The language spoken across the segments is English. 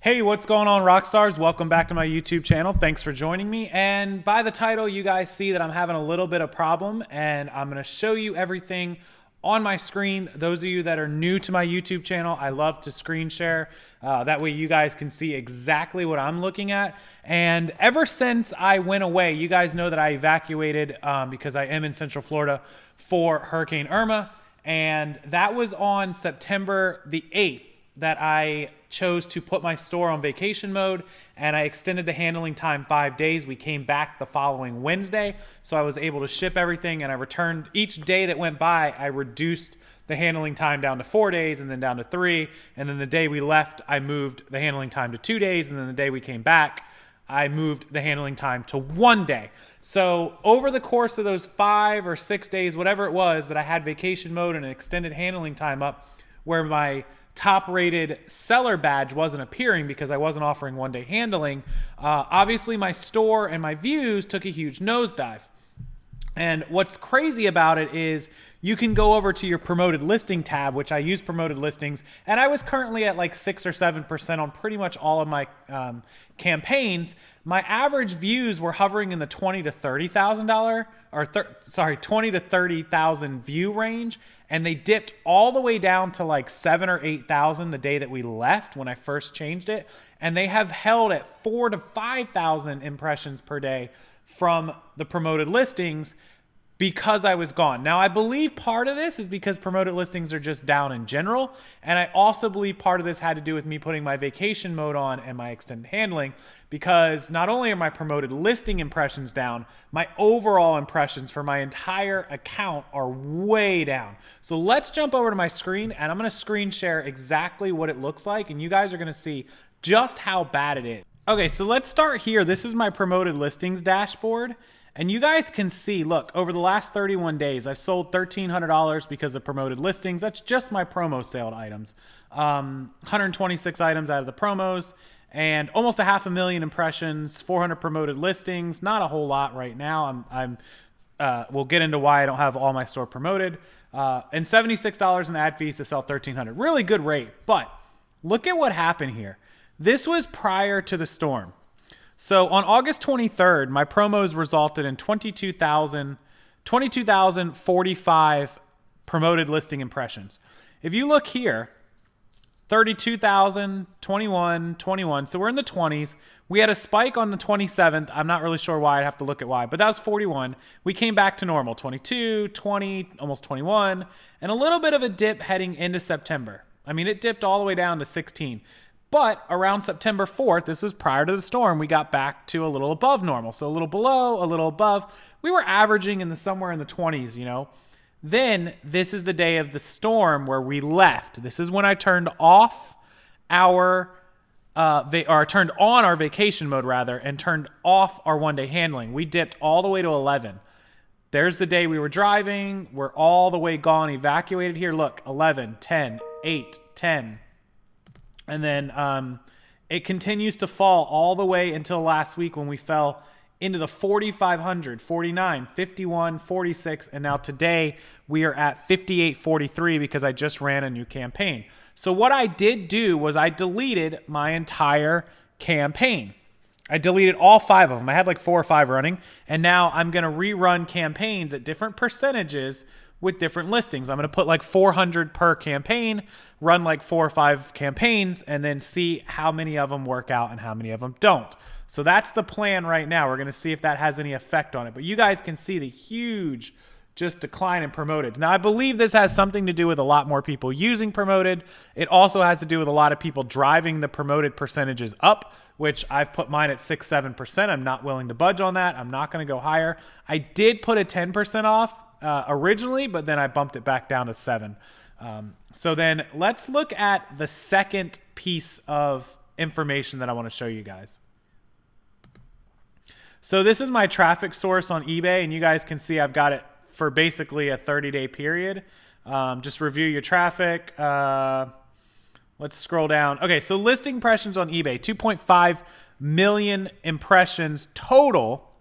Hey, what's going on, Rockstars? Welcome back to my YouTube channel. Thanks for joining me. And by the title, you guys see that I'm having a little bit of problem, and I'm going to show you everything on my screen. Those of you that are new to my YouTube channel, I love to screen share. That way you guys can see exactly what I'm looking at. And ever since I went away, you guys know that I evacuated because I am in Central Florida for Hurricane Irma. And that was on September the 8th. That I chose to put my store on vacation mode, and I extended the handling time 5 days. We came back the following Wednesday, so I was able to ship everything, and I returned each day that went by. I reduced the handling time down to 4 days and then down to 3, and then the day we left, I moved the handling time to 2 days, and then the day we came back, I moved the handling time to 1 day. So over the course of those 5 or 6 days, whatever it was, that I had vacation mode and an extended handling time up, where my top rated seller badge wasn't appearing because I wasn't offering 1 day handling, obviously my store and my views took a huge nosedive. And what's crazy about it is you can go over to your promoted listing tab, which I use promoted listings, and I was currently at like 6 or 7% on pretty much all of my campaigns. My average views were hovering in the $20,000 to $30,000 or $20,000 to $30,000 view range, and they dipped all the way down to like 7,000 or 8,000 the day that we left when I first changed it, and they have held at 4,000 to 5,000 impressions per day from the promoted listings because I was gone. Now, I believe part of this is because promoted listings are just down in general, and I also believe part of this had to do with me putting my vacation mode on and my extended handling, because not only are my promoted listing impressions down, my overall impressions for my entire account are way down. So let's jump over to my screen, and I'm going to screen share exactly what it looks like, and you guys are going to see just how bad it is. Okay, so let's start here. This is my promoted listings dashboard. And you guys can see, look, over the last 31 days, I've sold $1,300 because of promoted listings. That's just my promo sale items. 126 items out of the promos, and almost 500,000 impressions, 400 promoted listings. Not a whole lot right now. We'll get into why I don't have all my store promoted. And $76 in ad fees to sell 1,300. Really good rate. But look at what happened here. This was prior to the storm. So on August 23rd, my promos resulted in 22,045 promoted listing impressions. If you look here, 32,000, 21, 21. So we're in the 20s. We had a spike on the 27th. I'm not really sure why. I'd have to look at why, but that was 41. We came back to normal, 22, 20, almost 21, and a little bit of a dip heading into September. I mean, it dipped all the way down to 16. But around September 4th, this was prior to the storm, we got back to a little above normal. So a little below, a little above. We were averaging in somewhere in the 20s, you know. Then this is the day of the storm where we left. This is when I turned off turned on our vacation mode rather, and turned off our 1 day handling. We dipped all the way to 11. There's the day we were driving. We're all the way gone, evacuated here. Look, 11, 10, 8, 10. And then it continues to fall all the way until last week when we fell into the 4,500, 49, 51, 46, and now today we are at 58.43 because I just ran a new campaign. So what I did do was I deleted my entire campaign. I deleted all 5 of them. I had like 4 or 5 running, and now I'm going to rerun campaigns at different percentages with different listings. I'm going to put like 400 per campaign, run like 4 or 5 campaigns, and then see how many of them work out and how many of them don't. So that's the plan right now. We're going to see if that has any effect on it. But you guys can see the huge just decline in promoted. Now, I believe this has something to do with a lot more people using promoted. It also has to do with a lot of people driving the promoted percentages up, which I've put mine at 6-7%. I'm not willing to budge on that. I'm not going to go higher. I did put a 10% off originally, but then I bumped it back down to 7. So then let's look at the second piece of information that I want to show you guys. So this is my traffic source on eBay, and you guys can see I've got it for basically a 30-day period. Just review your traffic. Let's scroll down. Okay, so listing impressions on eBay, 2.5 million impressions total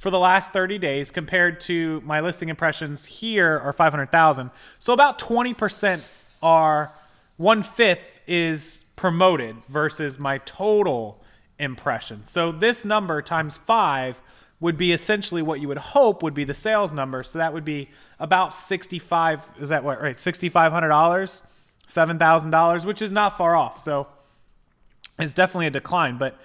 for the last 30 days compared to my listing impressions here are 500,000. So about 20% are, 1/5 is promoted versus my total impressions. So this number times 5 would be essentially what you would hope would be the sales number. So that would be about 65, is that what, right? $6,500, $7,000, which is not far off. So it's definitely a decline, but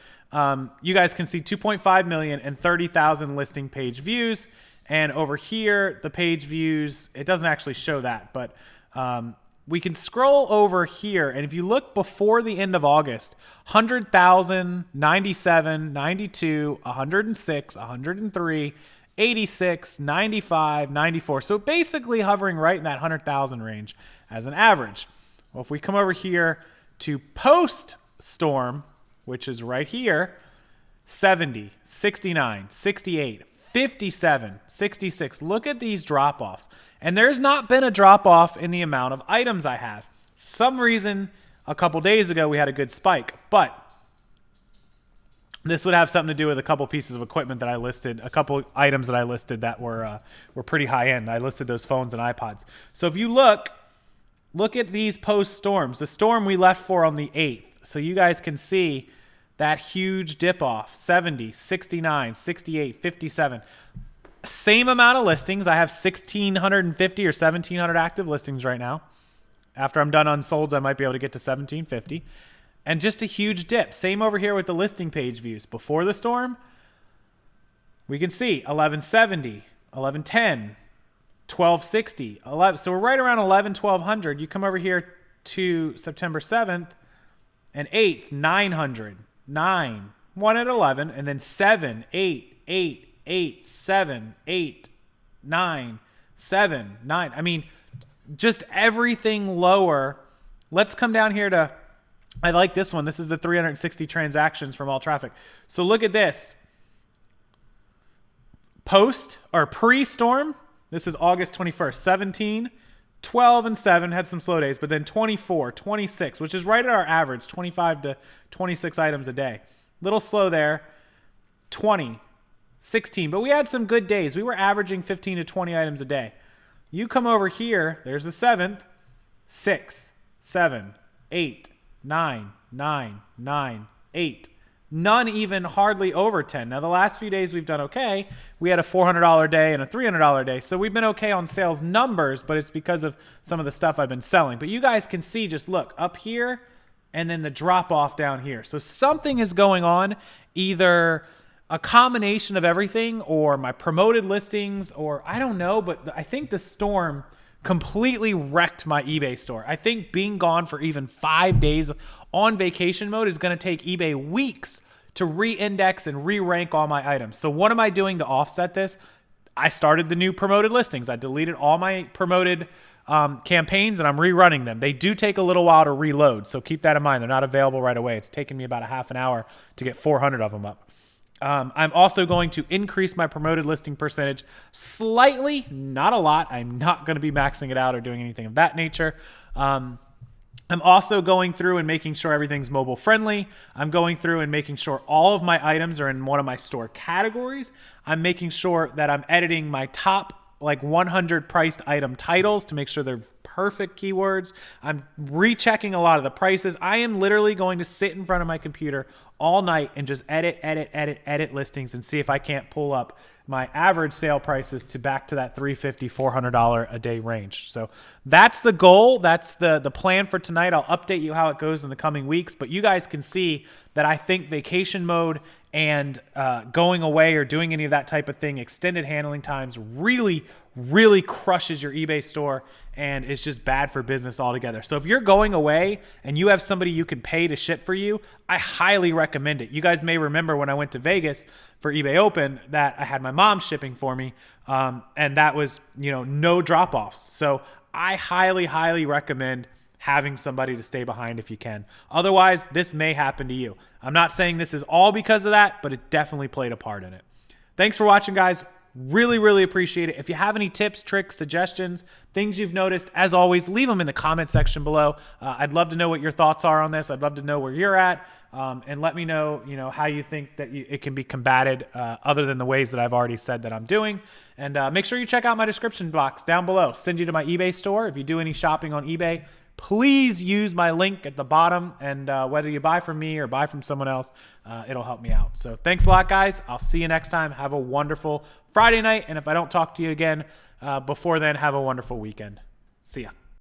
you guys can see 2.5 million and 30,000 listing page views. And over here, the page views, it doesn't actually show that, but we can scroll over here. And if you look before the end of August, 100,000, 97, 92, 106, 103, 86, 95, 94. So basically hovering right in that 100,000 range as an average. Well, if we come over here to post storm, which is right here, 70, 69, 68, 57, 66. Look at these drop-offs. And there's not been a drop-off in the amount of items I have. Some reason a couple days ago we had a good spike, but this would have something to do with a couple pieces of equipment that I listed, a couple items that I listed that were pretty high-end. I listed those phones and iPods. So if you look at these post-storms. The storm we left for on the 8th. So you guys can see that huge dip off, 70, 69, 68, 57. Same amount of listings. I have 1,650 or 1,700 active listings right now. After I'm done unsolds, I might be able to get to 1,750. And just a huge dip. Same over here with the listing page views. Before the storm, we can see 1,170, 1,110, 1,260, 11. So we're right around 1,100. You come over here to September 7th and 8th, 900. 9, 1 at 11, and then 7, 8, 8, 8, 7, 8, 9, 7, 9. I mean, just everything lower. Let's come down here to, I like this one. This is the 360 transactions from all traffic. So look at this. Post or pre-storm, this is August 21st, 17, 12 and 7 had some slow days, but then 24, 26, which is right at our average, 25 to 26 items a day. Little slow there. 20, 16, but we had some good days. We were averaging 15 to 20 items a day. You come over here, there's the 7th, 6, 7, 8, 9, 9, 9, 8. None even hardly over 10. Now, the last few days we've done okay. We had a $400 day and a $300 day. So we've been okay on sales numbers, but it's because of some of the stuff I've been selling. But you guys can see, just look up here and then the drop off down here. So something is going on, either a combination of everything or my promoted listings, or I don't know, but I think the storm completely wrecked my eBay store. I think being gone for even 5 days on vacation mode is going to take eBay weeks to re-index and re-rank all my items. So what am I doing to offset this? I started the new promoted listings. I deleted all my promoted campaigns and I'm rerunning them. They do take a little while to reload, so keep that in mind. They're not available right away. It's taken me about a half an hour to get 400 of them up. I'm also going to increase my promoted listing percentage slightly, not a lot. I'm not going to be maxing it out or doing anything of that nature. I'm also going through and making sure everything's mobile friendly. I'm going through and making sure all of my items are in one of my store categories. I'm making sure that I'm editing my top like 100 priced item titles to make sure they're perfect keywords. I'm rechecking a lot of the prices. I am literally going to sit in front of my computer all night and just edit listings and see if I can't pull up my average sale prices to back to that $350, $400 a day range. So that's the goal. That's the plan for tonight. I'll update you how it goes in the coming weeks, but you guys can see that I think vacation mode and going away or doing any of that type of thing, extended handling times, really crushes your eBay store and it's just bad for business altogether. So if you're going away and you have somebody you can pay to ship for you, I highly recommend it. You guys may remember when I went to Vegas for eBay Open that I had my mom shipping for me, and that was, no drop-offs. So I highly recommend having somebody to stay behind if you can. Otherwise, this may happen to you. I'm not saying this is all because of that, but it definitely played a part in it. Thanks for watching, guys. Really appreciate it. If you have any tips, tricks, suggestions, things you've noticed, as always, leave them in the comment section below. I'd love to know what your thoughts are on this. I'd love to know where you're at, and let me know, how you think that it can be combated other than the ways that I've already said that I'm doing. And make sure you check out my description box down below. Send you to my eBay store. If you do any shopping on eBay, please use my link at the bottom. And whether you buy from me or buy from someone else, it'll help me out. So thanks a lot, guys. I'll see you next time. Have a wonderful Friday night. And if I don't talk to you again before then, have a wonderful weekend. See ya.